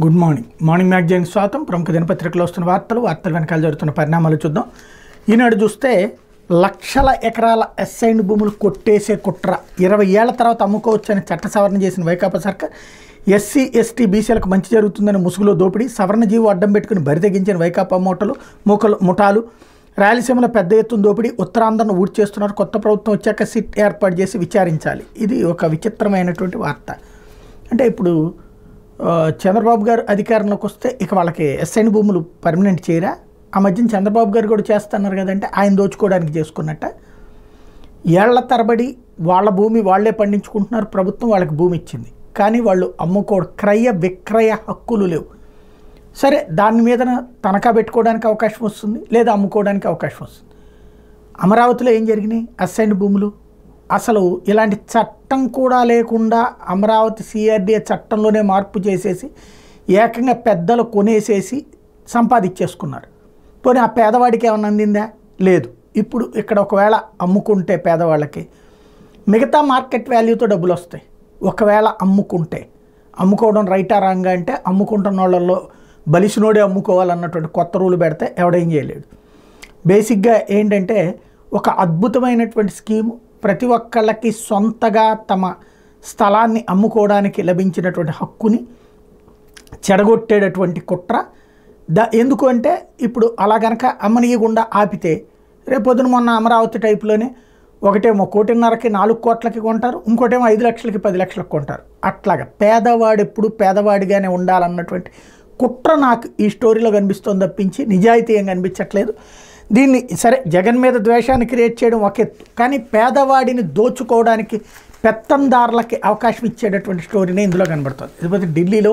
Good morning. Morning magazine స్వాగతం. ప్రముఖ దినపత్రికలో వస్తున్న వార్తలు వెనకాల జరుగుతున్న పరిణామాలు చూద్దాం. ఈనాడు చూస్తే లక్షల ఎకరాల అసైన్డ్ భూములు కొట్టేసే కుట్ర 20 ఏళ్ల తర్వాత అమ్ముకోవచ్చని చట్ట సవరణ చేసిన వైకాపా సర్కార్ ఎస్సీ ఎస్టీ బీసీలకు మంచి జరుగుతుందని ముసుగులో దోపిడీ సవరణ జీవో అడ్డం పెట్టుకుని బరితెగించిన వైకాపా ముఠాలు రాయలసీమలో పెద్ద ఎత్తున దోపిడీ ఉత్తరాంధ్రను ఊడి చేస్తున్నారు. కొత్త ప్రభుత్వం వచ్చాక సిట్ ఏర్పాటు చేసి విచారించాలి. ఇది ఒక విచిత్రమైనటువంటి వార్త. అంటే ఇప్పుడు చంద్రబాబు గారు అధికారంలోకి వస్తే ఇక వాళ్ళకి అసైన్ భూములు పర్మనెంట్ చేయరా? ఆ మధ్యన చంద్రబాబు గారు కూడా చేస్తున్నారు కదంటే ఆయన దోచుకోవడానికి చేసుకున్నట్ట. ఏళ్ల తరబడి వాళ్ళ భూమి వాళ్లే పండించుకుంటున్నారు. ప్రభుత్వం వాళ్ళకి భూమి ఇచ్చింది, కానీ వాళ్ళు క్రయ విక్రయ హక్కులు లేవు. సరే, దాని మీద తనఖా పెట్టుకోవడానికి అవకాశం వస్తుంది, లేదా అమ్ముకోవడానికి అవకాశం వస్తుంది. అమరావతిలో ఏం జరిగినాయి? అసైన్డ్ భూములు. అసలు ఇలాంటి చట్టం కూడా లేకుండా అమరావతి సిఆర్డీఏ చట్టంలోనే మార్పు చేసేసి ఏకంగా పెద్దలు కొనేసేసి సంపాదించేసుకున్నారు. పోనీ ఆ పేదవాడికి ఏమైనా అందిందా? లేదు. ఇప్పుడు ఇక్కడ ఒకవేళ అమ్ముకుంటే పేదవాళ్ళకి మిగతా మార్కెట్ వాల్యూతో డబ్బులు వస్తాయి. ఒకవేళ అమ్ముకోవడం రైటా రాంగా అంటే అమ్ముకుంటున్న వాళ్ళల్లో బలిసినోడే అమ్ముకోవాలన్నటువంటి కొత్త రూలు పెడితే ఎవడేం చేయలేడు. బేసిక్గా ఏంటంటే ఒక అద్భుతమైనటువంటి స్కీము. ప్రతి ఒక్కళ్ళకి సొంతగా తమ స్థలాన్ని అమ్ముకోవడానికి లభించినటువంటి హక్కుని చెడగొట్టేటటువంటి కుట్ర. ఎందుకు అంటే ఇప్పుడు అలా గనక అమ్మనీయకుండా ఆపితే రేపొద్దున మొన్న అమరావతి టైప్లోనే ఒకటేమో 1.5 కోటికి 4 కోట్లకి కొంటారు, ఇంకోటేమో 5 లక్షలకి 10 లక్షలకు కొంటారు. అట్లాగా పేదవాడు ఎప్పుడు పేదవాడిగానే ఉండాలన్నటువంటి కుట్ర నాకు ఈ స్టోరీలో కనిపిస్తోంది తప్పించి నిజాయితీ ఏం కనిపించట్లేదు. దీన్ని సరే జగన్ మీద ద్వేషాన్ని క్రియేట్ చేయడం ఒక ఎత్తు, కానీ పేదవాడిని దోచుకోవడానికి పెత్తందారులకి అవకాశం ఇచ్చేటటువంటి స్టోరీనే ఇందులో కనబడుతుంది. ఇకపోతే ఢిల్లీలో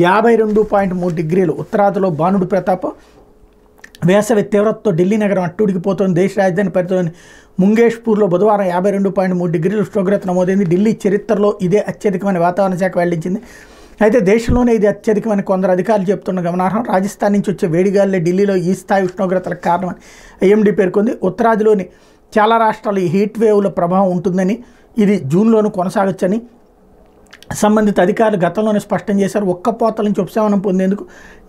52.3 డిగ్రీలు, ఉత్తరాదిలో భానుడు ప్రతాపం, వేసవి తీవ్రతతో ఢిల్లీ నగరం అట్టుడికిపోతుంది. దేశ రాజధాని పరిధిలోని ముంగేష్పూర్లో బుధవారం 52.3 డిగ్రీల ఉష్ణోగ్రత నమోదైంది. ఢిల్లీ చరిత్రలో ఇదే అత్యధికమైన వాతావరణ శాఖ వెల్లడించింది. అయితే దేశంలోనే ఇది అత్యధికమని కొందరు అధికారులు చెప్తున్న గమనార్హం. రాజస్థాన్ నుంచి వచ్చే వేడిగాలే ఢిల్లీలో ఈ స్థాయి ఉష్ణోగ్రతలకు కారణమని ఐఎండీ పేర్కొంది. ఉత్తరాదిలోని చాలా రాష్ట్రాలు ఈ హీట్ వేవ్ల ప్రభావం ఉంటుందని, ఇది జూన్లోనూ కొనసాగొచ్చని సంబంధిత అధికారులు గతంలోనే స్పష్టం చేశారు. ఒక్కపోతల నుంచి ఉపశమనం పొందేందుకు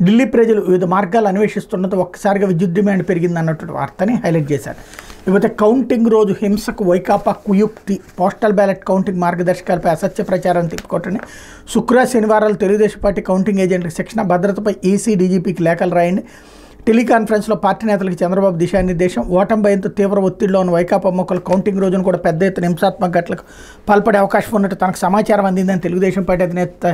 ఢిల్లీ ప్రజలు వివిధ మార్గాలు అన్వేషిస్తున్నది ఒక్కసారిగా విద్యుత్ డిమాండ్ పెరిగింది అన్నటువంటి వార్తని హైలైట్ చేశారు. ఇకపోతే కౌంటింగ్ రోజు హింసకు వైకాపా కుయుక్తి, పోస్టల్ బ్యాలెట్ కౌంటింగ్ మార్గదర్శకాలపై అసత్య ప్రచారాన్ని తిప్పుకోవటని, శనివారాలు తెలుగుదేశం పార్టీ కౌంటింగ్ ఏజెంట్లకు శిక్షణ, భద్రతపై ఈసీ డీజీపీకి లేఖలు రాయండి. టెలికాన్ఫరెన్స్లో పార్టీ నేతలకు చంద్రబాబు దిశానిర్దేశం. ఓటమి భయంతో తీవ్ర ఒత్తిడిలో ఉన్న వైకాపా మొక్కలు కౌంటింగ్ రోజున కూడా పెద్ద ఎత్తున హింసాత్మక ఘటనలకు పాల్పడే అవకాశం ఉన్నట్టు తనకు సమాచారం అందిందని తెలుగుదేశం పార్టీ అధినేత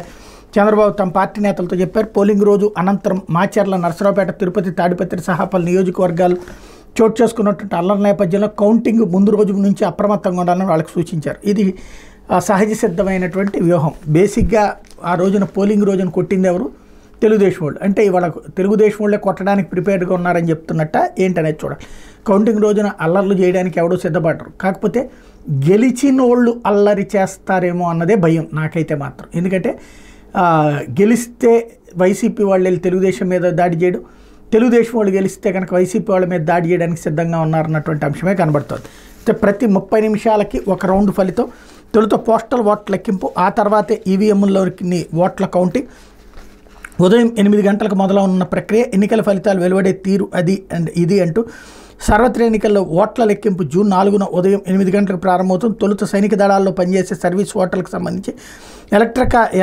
చంద్రబాబు తమ పార్టీ నేతలతో చెప్పారు. పోలింగ్ రోజు అనంతరం మాచర్ల, నరసరావుపేట, తిరుపతి, తాడిపత్రి సహా పలు నియోజకవర్గాలు చోటు చేసుకున్నటువంటి అల్లరి నేపథ్యంలో కౌంటింగ్ ముందు రోజు నుంచి అప్రమత్తంగా ఉండాలని వాళ్ళకి సూచించారు. ఇది సహజ సిద్ధమైనటువంటి వ్యూహం. బేసిక్గా ఆ రోజున పోలింగ్ రోజున కొట్టింది ఎవరు? తెలుగుదేశం వాళ్ళు. అంటే ఇవాళ తెలుగుదేశం వాళ్ళే కొట్టడానికి ప్రిపేర్డ్గా ఉన్నారని చెప్తున్నట్ట ఏంటనేది చూడాలి. కౌంటింగ్ రోజున అల్లర్లు చేయడానికి ఎవడో సిద్ధపడరు. కాకపోతే గెలిచినోళ్ళు అల్లరి చేస్తారేమో అన్నదే భయం నాకైతే మాత్రం. ఎందుకంటే గెలిస్తే వైసీపీ వాళ్ళు వెళ్ళి తెలుగుదేశం మీద దాడి చేయడం, తెలుగుదేశం వాళ్ళు గెలిస్తే కనుక వైసీపీ వాళ్ళ మీద దాడి చేయడానికి సిద్ధంగా ఉన్నారన్నటువంటి అంశమే కనబడుతుంది. అయితే ప్రతి 30 నిమిషాలకి ఒక రౌండ్ ఫలితం. తొలుత పోస్టల్ ఓట్ల లెక్కింపు, ఆ తర్వాతే ఈవీఎంలోని ఓట్ల కౌంటింగ్. ఉదయం 8 గంటలకు మొదలవున్న ప్రక్రియ. ఎన్నికల ఫలితాలు వెలువడే తీరు ఇది అంటూ సార్వత్రిక ఎన్నికల్లో ఓట్ల లెక్కింపు జూన్ 4న ఉదయం 8 గంటలకు ప్రారంభమవుతుంది. తొలుత సైనిక దళాల్లో పనిచేసే సర్వీస్ ఓటర్లకు సంబంధించి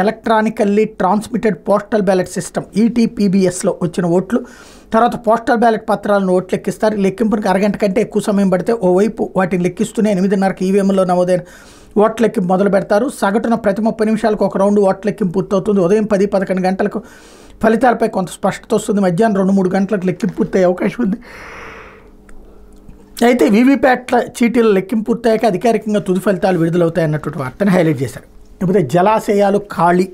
electronically transmitted postal ballot system ఈటీపీబీఎస్లో వచ్చిన ఓట్లు, తర్వాత పోస్టల్ బ్యాలెట్ పత్రాలను ఓట్లు లెక్కిస్తారు. లెక్కింపునికి అరగంట కంటే ఎక్కువ సమయం పడితే ఓవైపు వాటిని లెక్కిస్తూనే 8:30కి ఈవీఎంలో నమోదైన ఓట్ల లెక్కింపు మొదలు పెడతారు. సగటున ప్రతి 30 నిమిషాలకు ఒక రౌండ్ ఓట్ల లెక్కింపు పూర్తవుతుంది. ఉదయం 10-11 గంటలకు ఫలితాలపై కొంత స్పష్టత వస్తుంది. మధ్యాహ్నం 2-3 గంటలకు లెక్కింపు పూర్తయ్యే అవకాశం ఉంది. అయితే వీవీప్యాట్ల చీటీల లెక్కింపు పూర్తయ్యాక అధికారికంగా తుది ఫలితాలు విడుదలవుతాయన్నటువంటి వార్తను హైలైట్ చేశారు. ఇకపోతే జలాశయాలు ఖాళీ.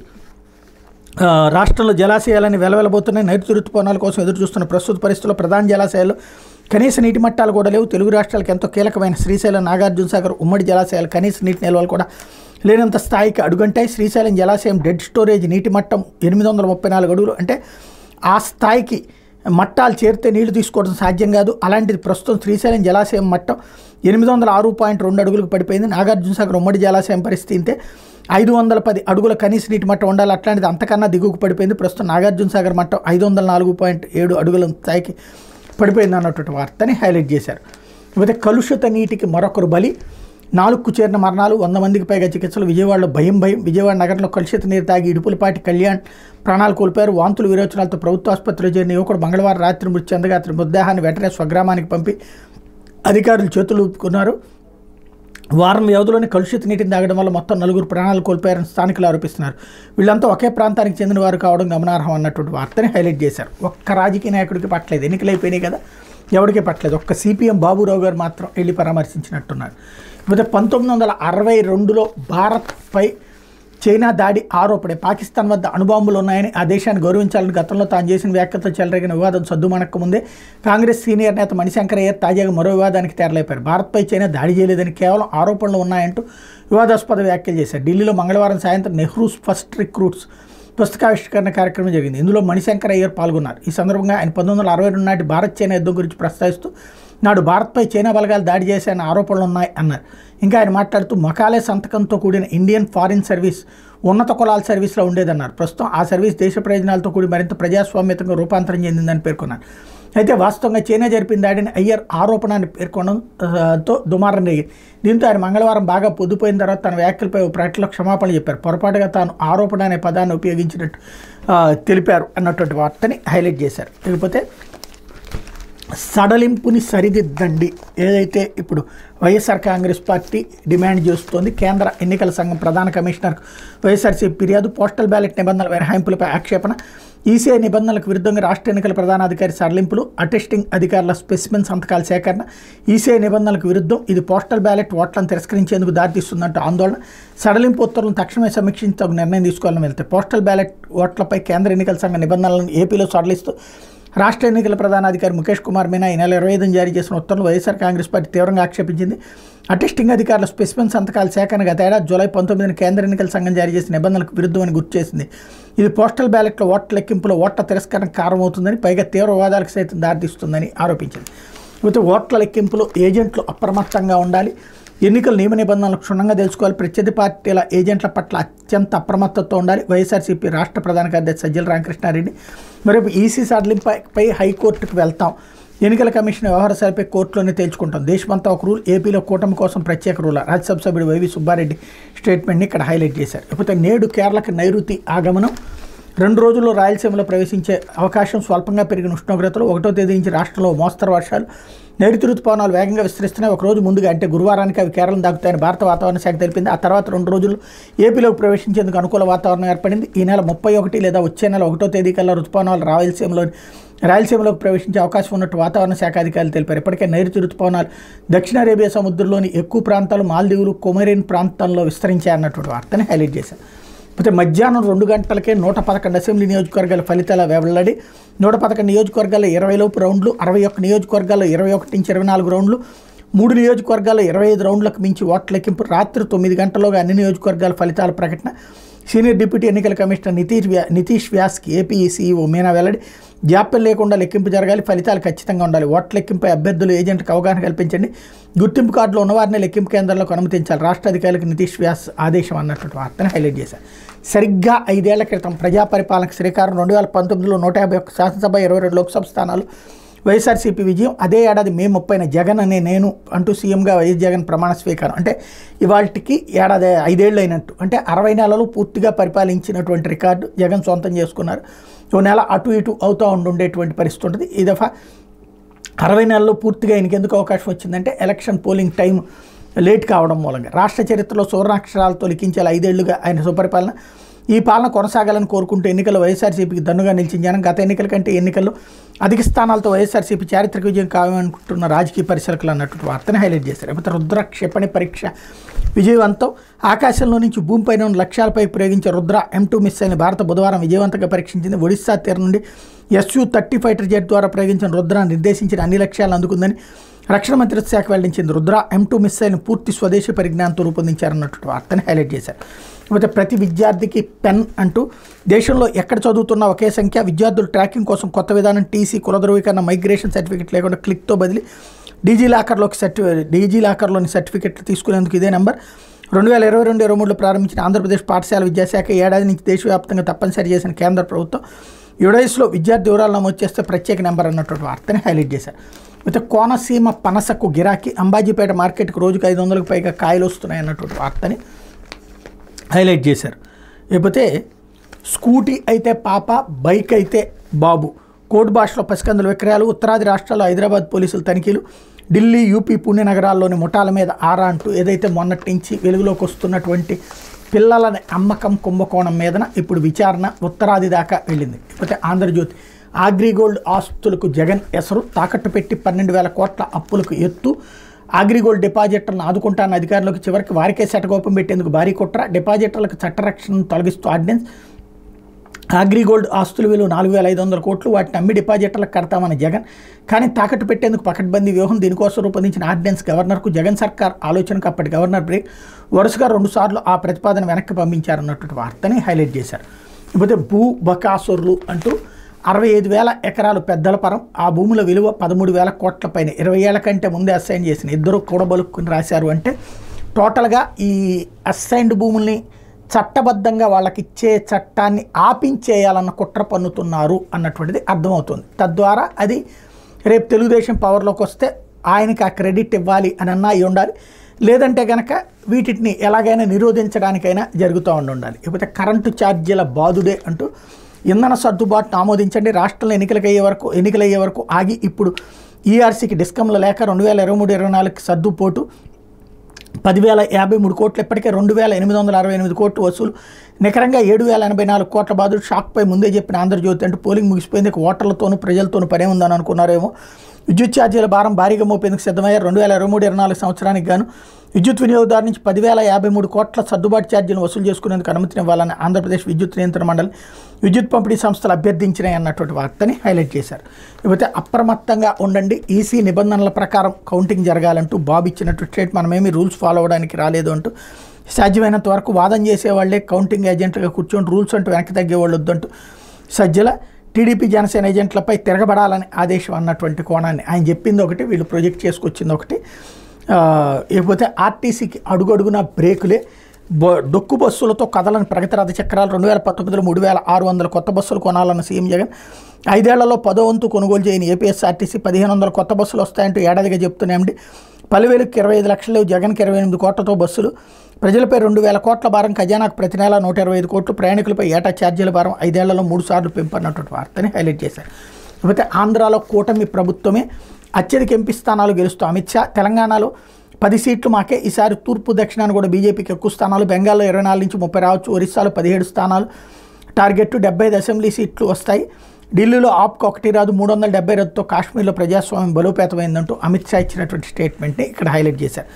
రాష్ట్రంలో జలాశయాలని వెలవెలబోతున్నాయి. నైరుతి ఋతుపవనాల కోసం ఎదురు చూస్తున్న ప్రస్తుత పరిస్థితుల్లో ప్రధాన జలాశయాలు కనీస నీటి మట్టాలు కూడా లేవు. తెలుగు రాష్ట్రాలకు ఎంతో కీలకమైన శ్రీశైలం, నాగార్జున సాగర్ ఉమ్మడి జలాశయాలు కనీస నీటి నిల్వలు కూడా లేనంత స్థాయికి అడుగంటాయి. శ్రీశైలం జలాశయం డెడ్ స్టోరేజ్ నీటి మట్టం 834 అడుగులు, అంటే ఆ స్థాయికి మట్టాలు చేరితే నీళ్లు తీసుకోవడం సాధ్యం కాదు. అలాంటిది ప్రస్తుతం శ్రీశైలం జలాశయం మట్టం 806.2 అడుగులకు పడిపోయింది. నాగార్జునసాగర్ ఉమ్మడి జలాశయం పరిస్థితి ఇంతే, 510 అడుగుల కనీస నీటి మట్టం ఉండాలి, అట్లాంటిది అంతకన్నా దిగువకు పడిపోయింది. ప్రస్తుతం నాగార్జునసాగర్ మట్టం 504.7 అడుగుల స్థాయికి పడిపోయింది అన్నటువంటి వార్తని హైలైట్ చేశారు. ఇకపోతే కలుషిత నీటికి మరొకరు బలి, 4కు చేరిన మరణాలు, 100 మందికి పైగా చికిత్సలు. విజయవాడలో భయం. విజయవాడ నగరంలో కలుషిత నీరు తాగి ఇడుపులపాటి కళ్యాణ్ ప్రాణాలు కోల్పోయారు. వాంతులు విరోచనాలతో ప్రభుత్వ ఆసుపత్రిలో చేరిన యువకుడు మంగళవారం రాత్రి మృతి చెందగా అతని మృతదేహాన్ని వెంటనే స్వగ్రామానికి పంపి అధికారులు చేతులు ఊపుకున్నారు. వారం వ్యవధిలోనే కలుషిత నీటిని తాగడం వల్ల మొత్తం 4 ప్రాణాలు కోల్పోయారని స్థానికులు ఆరోపిస్తున్నారు. వీళ్ళంతా ఒకే ప్రాంతానికి చెందిన వారు కావడం గమనార్హం అన్నటువంటి వార్తని హైలైట్ చేశారు. ఒక్క రాజకీయ నాయకుడికి పట్టలేదు, ఎన్నికలు అయిపోయినాయి కదా, ఎవరికీ పట్టలేదు. ఒక్క సిపిఎం బాబురావు గారు మాత్రం వెళ్ళి పరామర్శించినట్టున్నారు. ఇకపోతే 1962లో భారత్పై చైనా దాడి ఆరోపణ, పాకిస్తాన్ వద్ద అణుబాంబులు ఉన్నాయని ఆ దేశాన్ని గౌరవించాలని గతంలో తాను చేసిన వ్యాఖ్యలతో చెలరేగిన వివాదం సద్దుమణక్క ముందే కాంగ్రెస్ సీనియర్ నేత మణిశంకర్ అయ్యర్ తాజాగా మరో వివాదానికి తెరలేపారు. భారత్పై చైనా దాడి చేయలేదని, కేవలం ఆరోపణలు ఉన్నాయంటూ వివాదాస్పద వ్యాఖ్యలు చేశారు. ఢిల్లీలో మంగళవారం సాయంత్రం నెహ్రూస్ ఫస్ట్ రిక్రూట్స్ పుస్తకావిష్కరణ కార్యక్రమం జరిగింది. ఇందులో మణిశంకర్ అయ్యర్ పాల్గొన్నారు. ఈ సందర్భంగా ఆయన 1962 నాటి భారత్ చైనా యుద్ధం గురించి ప్రస్తావిస్తూ నాడు భారత్పై చైనా బలగాలు దాడి చేశాయన్న ఆరోపణలు ఉన్నాయి అన్నారు. ఇంకా ఆయన మాట్లాడుతూ మకాలే సంతకంతో కూడిన ఇండియన్ ఫారిన్ సర్వీస్ ఉన్నత కులాల సర్వీస్లో ఉండేదన్నారు. ప్రస్తుతం ఆ సర్వీస్ దేశ ప్రయోజనాలతో కూడి మరింత ప్రజాస్వామ్యతంగా రూపాంతరం చెందిందని పేర్కొన్నారు. అయితే వాస్తవంగా చైనా జరిపిన దాడిని అయ్యర్ ఆరోపణని పేర్కొనడంతో దుమారం రేగింది. దీంతో ఆయన మంగళవారం బాగా పొద్దుపోయిన తర్వాత తన వ్యాఖ్యలపై ఓ ప్రకటనలో క్షమాపణలు చెప్పారు. పొరపాటుగా తాను ఆరోపణ అనే పదాన్ని ఉపయోగించినట్టు తెలిపారు అన్నటువంటి వార్తని హైలైట్ చేశారు. లేకపోతే సడలింపుని సరిదిద్దండి, ఏదైతే ఇప్పుడు వైఎస్ఆర్ కాంగ్రెస్ పార్టీ డిమాండ్ చేస్తోంది. కేంద్ర ఎన్నికల సంఘం ప్రధాన కమిషనర్కు వైఎస్ఆర్సీపీ ఫిర్యాదు, పోస్టల్ బ్యాలెట్ నిబంధనల మినహాయింపులపై ఆక్షేపణ, ఈసీఐ నిబంధనలకు విరుద్ధంగా రాష్ట్ర ఎన్నికల ప్రధానాధికారి సడలింపులు, అటెస్టింగ్ అధికారుల స్పెసిమెన్ సంతకాల సేకరణ, ఈసీఐ నిబంధనలకు విరుద్ధం, ఇది పోస్టల్ బ్యాలెట్ ఓట్లను తిరస్కరించేందుకు దారితీస్తుందంటూ ఆందోళన, సడలింపు ఉత్తర్వులను తక్షణమే సమీక్షించి తగు నిర్ణయం తీసుకోవాలని వెళ్తాయి. పోస్టల్ బ్యాలెట్ ఓట్లపై కేంద్ర ఎన్నికల సంఘ నిబంధనలను ఏపీలో సడలిస్తూ రాష్ట్ర ఎన్నికల ప్రధానాధికారి ముఖేష్ కుమార్ మీనా ఈ నెల 25 జారీ చేసిన ఉత్తర్వులు వైఎస్ఆర్ కాంగ్రెస్ పార్టీ తీవ్రంగా ఆక్షేపించింది. అటెస్టింగ్ అధికారుల స్పెసిమెన్ సంతకాల సేకరణ గత ఏడాది జూలై 19న కేంద్ర ఎన్నికల సంఘం జారీ చేసిన నిబంధనలకు విరుద్ధమని గుర్తు చేసింది. ఇది పోస్టల్ బ్యాలెట్లో ఓట్ల లెక్కింపులో ఓట్ల తిరస్కరణకు కారణమవుతుందని, పైగా తీవ్ర వివాదాలకు సైతం దారితీస్తుందని ఆరోపించింది. అయితే ఓట్ల లెక్కింపులో ఏజెంట్లు అప్రమత్తంగా ఉండాలి, ఎన్నికల నియమ నిబంధనలు క్షుణ్ణంగా తెలుసుకోవాలి, ప్రత్యర్థి పార్టీల ఏజెంట్ల పట్ల అత్యంత అప్రమత్తతో ఉండాలి. వైఎస్ఆర్సీపీ రాష్ట్ర ప్రధాన కార్యదర్శి సజ్జల రామకృష్ణారెడ్డి మరొక ఈసీ సడలింపుపై హైకోర్టుకు వెళ్తాం, ఎన్నికల కమిషన్ వ్యవహారాలపై కోర్టులోనే తేల్చుకుంటాం, దేశమంతా ఒక రూల్, ఏపీలో కూటమి కోసం ప్రత్యేక రూల్, రాజ్యసభ సభ్యుడు వైవి సుబ్బారెడ్డి స్టేట్మెంట్ని ఇక్కడ హైలైట్ చేశారు. ఇకపోతే నేడు కేరళకు నైరుతి ఆగమనం, 2 రోజుల్లో రాయలసీమలో ప్రవేశించే అవకాశం, స్వల్పంగా పెరిగిన ఉష్ణోగ్రతలు, 1వ తేదీ నుంచి రాష్ట్రంలో మోస్తరు వర్షాలు, నైరుతి రుతుపవనాలు వేగంగా విస్తరిస్తున్నాయి. ఒక రోజు ముందుగా అంటే గురువారానికి అవి కేరళం దాకుతాయని భారత వాతావరణ శాఖ తెలిపింది. ఆ తర్వాత 2 రోజులు ఏపీలోకి ప్రవేశించేందుకు అనుకూల వాతావరణం ఏర్పడింది. ఈ నెల 31 లేదా వచ్చే నెల 1వ తేదీ కల్లా రుతుపవనాలు రాయలసీమలోకి ప్రవేశించే అవకాశం ఉన్నట్టు వాతావరణ శాఖ అధికారులు తెలిపారు. ఇప్పటికే నైరుతి రుతుపవనాలు దక్షిణ అరేబియా సముద్రంలోని ఎక్కువ ప్రాంతాలు, మాల్దీవులు, కొమరిన్ ప్రాంతంలో విస్తరించాయన్నటువంటి వార్తని హైలైట్ చేశారు. అయితే మధ్యాహ్నం 2 గంటలకే 111 అసెంబ్లీ నియోజకవర్గాల ఫలితాల వెల్లడి, 111 నియోజకవర్గాల్లో 20 లోపు రౌండ్లు, 61 నియోజకవర్గాల్లో 21 నుంచి 24 రౌండ్లు, 3 నియోజకవర్గాల్లో 25 రౌండ్లకు మించి ఓట్ల లెక్కింపు, రాత్రి 9 గంటల్లోగా అన్ని నియోజకవర్గాల ఫలితాల ప్రకటన. సీనియర్ డిప్యూటీ ఎన్నికల కమిషనర్ నితీష్ వ్యాస్కి ఏపీ సీఈఓ మీనా వెల్లడి, జాప్యం లేకుండా లెక్కింపు జరగాలి, ఫలితాలు ఖచ్చితంగా ఉండాలి, ఓట్ల లెక్కింపై అభ్యర్థులు ఏజెంట్లకు అవగాహన కల్పించండి, గుర్తింపు కార్డులో ఉన్నవారిని లెక్కింపు కేంద్రాలకు అనుమతించాలి, రాష్ట్ర అధికారులకు నితీష్ వ్యాస్ ఆదేశం అన్నటువంటి వార్తను హైలైట్ చేశారు. సరిగ్గా 5 ఏళ్ల క్రితం ప్రజాపరిపాలనకు శ్రీకారం, 2019లో 151 శాసనసభ, 22 లోక్సభ స్థానాలు వైఎస్ఆర్సీపీ విజయం. అదే ఏడాది మే 30న జగన్ అనే నేను అంటూ సీఎంగా వైఎస్ జగన్ ప్రమాణ స్వీకారం. అంటే ఇవాళకి ఏడాది 5 ఏళ్ళు అయినట్టు, అంటే 60 నెలలు పూర్తిగా పరిపాలించినటువంటి రికార్డు జగన్ సొంతం చేసుకున్నారు. ఓ నెల అటు ఇటు అవుతూ ఉండేటువంటి పరిస్థితి ఉంటుంది. ఈ దఫా 60 నెలల్లో పూర్తిగా ఆయనకి ఎందుకు అవకాశం వచ్చిందంటే ఎలక్షన్ పోలింగ్ టైం లేట్ కావడం మూలంగా. రాష్ట్ర చరిత్రలో సువర్ణాక్షరాలతో లిఖించాలి 5 ఏళ్లుగా ఆయన సుపరిపాలన. ఈ పాలన కొనసాగాలని కోరుకుంటూ ఎన్నికల్లో వైఎస్ఆర్సీపీకి దన్నుగా నిలిచిన జనం గత ఎన్నికల కంటే ఎన్నికల్లో అధిక స్థానాలతో వైఎస్ఆర్సీపీ చారిత్రక విజయం కావాలనుకుంటున్న రాజకీయ పరిశీలకులు అన్నటువంటి వార్తను హైలైట్ చేశారు. లేకపోతే రుద్ర క్షిపణి పరీక్ష విజయవంతం, ఆకాశంలో నుంచి భూమిపైన ఉన్న లక్ష్యాలపై ప్రయోగించే రుద్ర M2 మిస్సైల్ని భారత బుధవారం విజయవంతంగా పరీక్షించింది. ఒడిశా తీరం నుండి Su-30 ఫైటర్ జెట్ ద్వారా ప్రయోగించిన రుద్ర నిర్దేశించిన అన్ని లక్ష్యాలను అందుకుందని రక్షణ మంత్రిత్వ శాఖ వెల్లడించింది. రుద్ర M2 మిస్సైల్ను పూర్తి స్వదేశీ పరిజ్ఞానంతో రూపొందించారన్నటువంటి వార్తని హైలైట్ చేశారు. లేకపోతే ప్రతి విద్యార్థికి పెన్ అంటూ దేశంలో ఎక్కడ చదువుతున్న ఒకే సంఖ్య, విద్యార్థుల ట్రాకింగ్ కోసం కొత్త విధానం, టీసీ, కుల ధృవీకరణ, మైగ్రేషన్ సర్టిఫికెట్ లేకుండా క్లిక్తో బదిలీ, డిజిలాకర్లోని సర్టిఫికెట్లు తీసుకునేందుకు ఇదే నెంబర్. 2022-23లో ప్రారంభించిన ఆంధ్రప్రదేశ్ పాఠశాల విద్యాశాఖ ఏడాది నుంచి దేశవ్యాప్తంగా తప్పనిసరి చేసిన కేంద్ర ప్రభుత్వం యుడైస్లో విద్యార్థి వివరాలు నమోదు చేస్తే ప్రత్యేక నెంబర్ అన్నటువంటి వార్తని హైలైట్ చేశారు. అయితే కోనసీమ పనసకు గిరాకీ, అంబాజీపేట మార్కెట్కి రోజుకు 500కు పైగా కాయలు వస్తున్నాయి అన్నటువంటి వార్తని హైలైట్ చేశారు. లేకపోతే స్కూటీ అయితే పాప, బైక్ అయితే బాబు, కోడ్ భాషలో పసికందుల విక్రయాలు, ఉత్తరాది రాష్ట్రాల్లో హైదరాబాద్ పోలీసులు తనిఖీలు, ఢిల్లీ, యూపీ, పుణె నగరాల్లోని ముఠాల మీద ఆరా అంటూ ఏదైతే మొన్నటి నుంచి వెలుగులోకి వస్తున్నటువంటి పిల్లల అమ్మకం కుంభకోణం మీదన ఇప్పుడు విచారణ ఉత్తరాది దాకా వెళ్ళింది. లేకపోతే ఆంధ్రజ్యోతి, అగ్రిగోల్డ్ ఆస్తులకు జగన్ ఎసరు, తాకట్టు పెట్టి 12,000 కోట్ల అప్పులకు ఎత్తు, అగ్రిగోల్డ్ డిపాజిటర్లను ఆదుకుంటాన్న అధికారులకు చివరికి వారికే శటకోపం పెట్టేందుకు భారీ కుట్ర, డిపాజిటర్లకు చట్టరక్షణను తొలగిస్తూ ఆర్డినెన్స్, అగ్రిగోల్డ్ ఆస్తుల విలువ 4,500 కోట్లు, వాటిని అమ్మి డిపాజిటర్లకు కడతామని జగన్, కానీ తాకట్టు పెట్టేందుకు పకడ్బందీ వ్యూహం, దీనికోసం రూపొందించిన ఆర్డినెన్స్ గవర్నర్కు, జగన్ సర్కార్ ఆలోచనకు అప్పటి గవర్నర్ బ్రేక్, వరుసగా 2 సార్లు ఆ ప్రతిపాదన వెనక్కి పంపించారన్నటువంటి వార్తని హైలైట్ చేశారు. ఇకపోతే భూ బకాసురులు అంటూ 65,000 ఎకరాలు పెద్దలపరం, ఆ భూముల విలువ 13,000 కోట్ల పైన 20 ఏళ్ల కంటే ముందే అసైన్ చేసిన ఇద్దరు కూడబలుక్కుని రాశారు. అంటే టోటల్గా ఈ అసైన్డ్ భూముల్ని చట్టబద్ధంగా వాళ్ళకి ఇచ్చే చట్టాన్ని ఆపించేయాలన్న కుట్ర పన్నుతున్నారు అన్నటువంటిది అర్థమవుతుంది. తద్వారా అది రేపు తెలుగుదేశం పవర్లోకి వస్తే ఆయనకి ఆ క్రెడిట్ ఇవ్వాలి అని అన్నా అయి ఉండాలి, లేదంటే కనుక వీటిని ఎలాగైనా నిరోధించడానికైనా జరుగుతూ ఉండాలి. ఇకపోతే కరెంటు ఛార్జీల బాదుడే అంటూ ఇంధన సర్దుబాటును ఆమోదించండి, రాష్ట్రంలో ఎన్నికలయ్యే వరకు ఆగి ఇప్పుడు ఈఆర్సీకి డిస్కంల లేక 2023-24కి సర్దుపోటు, 10,053 కోట్లు, ఇప్పటికే 2,868 కోట్లు వసూలు, నికరంగా 7,084 కోట్ల బాధలు, షాక్పై ముందే చెప్పిన ఆంధ్రజ్యోతి అంటూ పోలింగ్ ముగిసిపోయింది, ఓటర్లతోనూ ప్రజలతోనూ పనే ఉందని అనుకున్నారేమో, విద్యుత్ ఛార్జీల భారం భారీగా మోపేందుకు సిద్ధమయ్యారు. 2023-24 సంవత్సరానికి గాను విద్యుత్ వినియోగదారు నుంచి 10,053 కోట్ల సర్దుబాటు ఛార్జీలను వసూలు చేసుకునేందుకు అనుమతినివ్వాలని ఆంధ్రప్రదేశ్ విద్యుత్ నియంత్రణ మండలి విద్యుత్ పంపిణీ సంస్థలు అభ్యర్థించినాయి అన్నటువంటి వార్తని హైలైట్ చేశారు. ఇకపోతే అప్రమత్తంగా ఉండండి, ఈసీ నిబంధనల ప్రకారం కౌంటింగ్ జరగాలంటూ బాబు ఇచ్చినట్టు స్టేట్, మనమేమి రూల్స్ ఫాలో అవ్వడానికి రాలేదు అంటూ, సాధ్యమైనంత వరకు వాదన చేసేవాళ్లే కౌంటింగ్ ఏజెంట్లుగా కూర్చొని రూల్స్ అంటూ వెనక్కి తగ్గేవాళ్ళు వద్దంటూ సజ్జల, టీడీపీ జనసేన ఏజెంట్లపై తిరగబడాలని ఆదేశం అన్నటువంటి కోణాన్ని ఆయన చెప్పింది ఒకటి, వీళ్ళు ప్రొజెక్ట్ చేసుకొచ్చింది ఒకటి. ఇకపోతే ఆర్టీసీకి అడుగడుగున బ్రేకులే, డొక్కు బస్సులతో కదలని ప్రగతి రథ చక్రాలు, 2019లో 3,600 కొత్త బస్సులు కొనాలన్న సీఎం జగన్, 5 ఏళ్లలో 10వ వంతు కొనుగోలు చేయని ఏపీఎస్ఆర్టీసీ, 1,500 కొత్త బస్సులు వస్తాయంటూ ఏడాదిగా చెప్తున్నాయండి, పలువేలకు 25 లక్షలు, జగన్కి 28 కోట్లతో బస్సులు, ప్రజలపై 2,000 కోట్ల భారం, ఖజానాకు ప్రతి నెల 125 కోట్లు, ప్రయాణికులపై ఏటా ఛార్జీల భారం 5 ఏళ్లలో 3 సార్లు పెంపు అన్నటువంటి వార్తని హైలైట్ చేశారు. లేకపోతే ఆంధ్రాలో కూటమి ప్రభుత్వమే అత్యధిక ఎంపీ స్థానాలు గెలుస్తూ అమిత్ షా, తెలంగాణలో 10 సీట్లు మాకే, ఈసారి తూర్పు దక్షిణాన్ని కూడా బీజేపీకి ఎక్కువ స్థానాలు, బెంగాల్లో 24 నుంచి 30 రావచ్చు, ఒరిస్సాలో 17 స్థానాలు టార్గెట్, 75 అసెంబ్లీ సీట్లు వస్తాయి, ఢిల్లీలో ఆప్కు 1 రాదు, 370 రద్దుతో కాశ్మీర్లో ప్రజాస్వామ్యం బలోపేతమైందంటూ అమిత్ షా ఇచ్చినటువంటి స్టేట్మెంట్ని ఇక్కడ హైలైట్ చేశారు.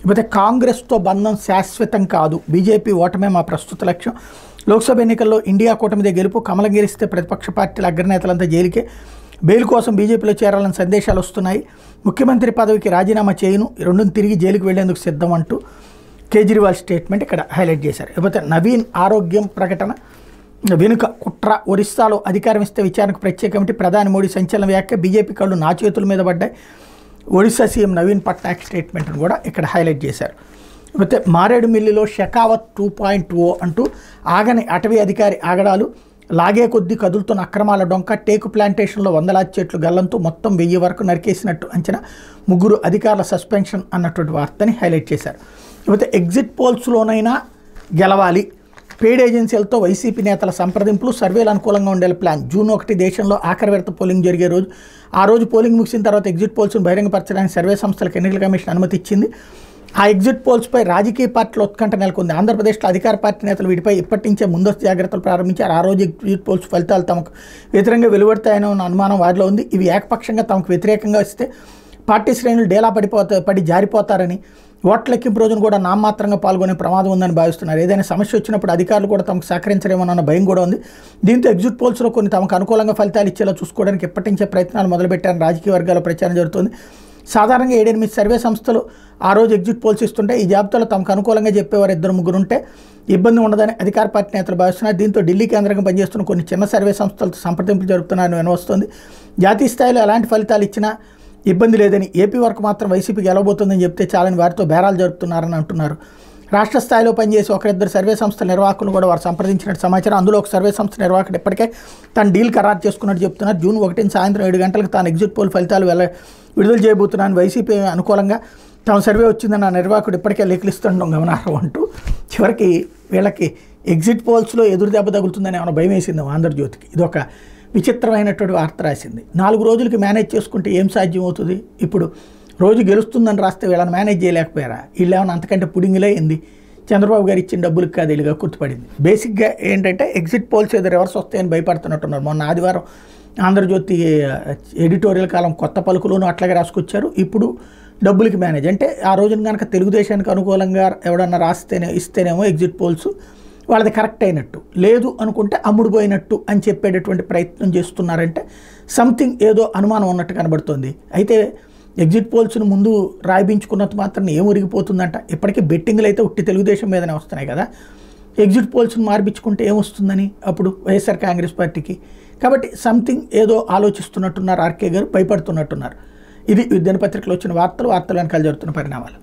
ఇకపోతే కాంగ్రెస్తో బంధం శాశ్వతం కాదు, బీజేపీ ఓటమే మా ప్రస్తుత లక్ష్యం, లోక్సభ ఎన్నికల్లో ఇండియా కూటమిదే గెలుపు, కమలం గెలిస్తే ప్రతిపక్ష పార్టీల అగ్రనేతలంతా జైలుకే, బెయిల్ కోసం బీజేపీలో చేరాలని సందేశాలు వస్తున్నాయి, ముఖ్యమంత్రి పదవికి రాజీనామా చేయను, రెండును తిరిగి జైలుకు వెళ్లేందుకు సిద్ధం అంటూ కేజ్రీవాల్ స్టేట్మెంట్ ఇక్కడ హైలైట్ చేశారు. లేకపోతే నవీన్ ఆరోగ్యం ప్రకటన వెనుక కుట్ర, ఒరిస్సాలో అధికారం ఇస్తే విచారణకు ప్రత్యేక కమిటీ, ప్రధాని మోడీ సంచలన వ్యాఖ్య, బీజేపీ కళ్ళు నా చేతుల మీద పడ్డాయి, ఒడిశా సీఎం నవీన్ పట్నాయక్ స్టేట్మెంట్ను కూడా ఇక్కడ హైలైట్ చేశారు. లేకపోతే మారేడుమిల్లిలో షెకావత్ 2.0 అంటూ ఆగని అటవీ అధికారి ఆగడాలు, లాగే కొద్దీ కదులుతున్న అక్రమాల డొంక, టేకు ప్లాంటేషన్లో 100 చెట్లు గల్లంతూ మొత్తం 1000 వరకు నరికేసినట్టు అంచనా, 3 అధికారుల సస్పెన్షన్ అన్నటువంటి వార్తని హైలైట్ చేశారు. లేకపోతే ఎగ్జిట్ పోల్స్లోనైనా గెలవాలి, పెయిడ్ ఏజెన్సీలతో వైసీపీ నేతల సంప్రదింపులు, సర్వేలు అనుకూలంగా ఉండే ప్లాన్, జూన్ 1 దేశంలో ఆఖరి విడత పోలింగ్ జరిగే రోజు, ఆ రోజు పోలింగ్ ముగిసిన తర్వాత ఎగ్జిట్ పోల్స్ను బహిరంగపరచడానికి సర్వే సంస్థలకు ఎన్నికల కమిషన్ అనుమతి ఇచ్చింది. ఆ ఎగ్జిట్ పోల్స్పై రాజకీయ పార్టీల ఉత్కంఠ నెలకొంది. ఆంధ్రప్రదేశ్లో అధికార పార్టీ నేతలు వీటిపై ఇప్పటి నుంచే ముందస్తు జాగ్రత్తలు ప్రారంభించారు. ఆ రోజు ఎగ్జిట్ పోల్స్ ఫలితాలు తమకు వ్యతిరేకంగా వెలువడతాయనే అనుమానం వారిలో ఉంది. ఇవి ఏకపక్షంగా తమకు వ్యతిరేకంగా వస్తే పార్టీ శ్రేణులు డేలా పడి జారిపోతారని, ఓట్ల లెక్కింపు రోజున కూడా నామమాత్రంగా పాల్గొనే ప్రమాదం ఉందని భావిస్తున్నారు. ఏదైనా సమస్య వచ్చినప్పుడు అధికారులు కూడా తమకు సహకరించరేమోనన్న భయం కూడా ఉంది. దీంతో ఎగ్జిట్ పోల్స్లో కొన్ని తమకు అనుకూలంగా ఫలితాలు ఇచ్చేలా చూసుకోవడానికి ఇప్పటి నుంచే ప్రయత్నాలు మొదలుపెట్టారని రాజకీయ వర్గాల ప్రచారం జరుగుతుంది. సాధారణంగా 7-8 సర్వే సంస్థలు ఆ రోజు ఎగ్జిట్ పోల్స్ ఇస్తుంటే ఈ జాబితాలో తమకు అనుకూలంగా చెప్పేవారు 2-3 ఉంటే ఇబ్బంది ఉండదని అధికార పార్టీ నేతలు భావిస్తున్నారు. దీంతో ఢిల్లీ కేంద్రంగా పనిచేస్తున్న కొన్ని చిన్న సర్వే సంస్థలతో సంప్రదింపులు జరుపుతున్నారని వినవస్తోంది. జాతీయ స్థాయిలో ఎలాంటి ఫలితాలు ఇచ్చినా ఇబ్బంది లేదని, ఏపీ వరకు మాత్రం వైసీపీ గెలవబోతుందని చెప్తే చాలని వారితో బేరాలు జరుపుతున్నారని అంటున్నారు. రాష్ట్ర స్థాయిలో పనిచేసి 1-2 సర్వే సంస్థల నిర్వాహకులను కూడా వారు సంప్రదించినట్టు సమాచారం. అందులో ఒక సర్వే సంస్థ నిర్వాహకుడు ఇప్పటికే తన డీల్ ఖరారు చేసుకున్నట్టు చెప్తున్నారు. జూన్ 1 సాయంత్రం 7 గంటలకు తాను ఎగ్జిట్ పోల్ ఫలితాలు విడుదల చేయబోతున్నాను. వైసీపీ అనుకూలంగా తమ సర్వే వచ్చిందని ఆ నిర్వాహకుడు ఇప్పటికే లేఖలిస్తుండడం గమనార్హం అంటూ చివరికి వీళ్ళకి ఎగ్జిట్ పోల్స్లో ఎదురు దెబ్బ తగులుతుందని ఏమైనా భయం వేసింది ఆంధ్రజ్యోతికి. ఇదొక విచిత్రమైనటువంటి వార్త రాసింది. 4 రోజులకి మేనేజ్ చేసుకుంటే ఏం సాధ్యం అవుతుంది? ఇప్పుడు రోజు గెలుస్తుందని రాస్తే వీళ్ళని మేనేజ్ చేయలేకపోయారా? వీళ్ళు ఏమైనా అంతకంటే పుడింగిలే ఏంది? చంద్రబాబు గారు ఇచ్చిన డబ్బులకు కాదు ఇలాగా గుర్తుపడింది. బేసిక్గా ఏంటంటే ఎగ్జిట్ పోల్స్ ఏదో రివర్స్ వస్తాయని భయపడుతున్నట్టున్నారు. మొన్న ఆదివారం ఆంధ్రజ్యోతి ఎడిటోరియల్ కాలం కొత్త పలుకులోనూ అట్లాగే రాసుకొచ్చారు. ఇప్పుడు డబ్బులకి మేనేజ్ అంటే ఆ రోజున కనుక తెలుగుదేశానికి అనుకూలంగా ఎవడన్నా ఇస్తేనేమో ఎగ్జిట్ పోల్స్ వాళ్ళది కరెక్ట్ అయినట్టు, లేదు అనుకుంటే అమ్ముడుపోయినట్టు అని చెప్పేటటువంటి ప్రయత్నం చేస్తున్నారంటే సంథింగ్ ఏదో అనుమానం ఉన్నట్టు కనబడుతుంది. అయితే ఎగ్జిట్ పోల్స్ను ముందు రాయించుకున్నంత మాత్రం ఏం ఉరిగిపోతుందంట. ఇప్పటికీ బెట్టింగ్లు అయితే ఉట్టి తెలుగుదేశం మీదనే వస్తున్నాయి కదా. ఎగ్జిట్ పోల్స్ను మార్పించుకుంటే ఏమొస్తుందని అప్పుడు వైఎస్ఆర్ కాంగ్రెస్ పార్టీకి. కాబట్టి సంథింగ్ ఏదో ఆలోచిస్తున్నట్టున్నారు. ఆర్కే గారు భయపడుతున్నట్టున్నారు. ఇది దినపత్రికలో వచ్చిన వార్తలు వెనకాల జరుగుతున్న పరిణామాలు.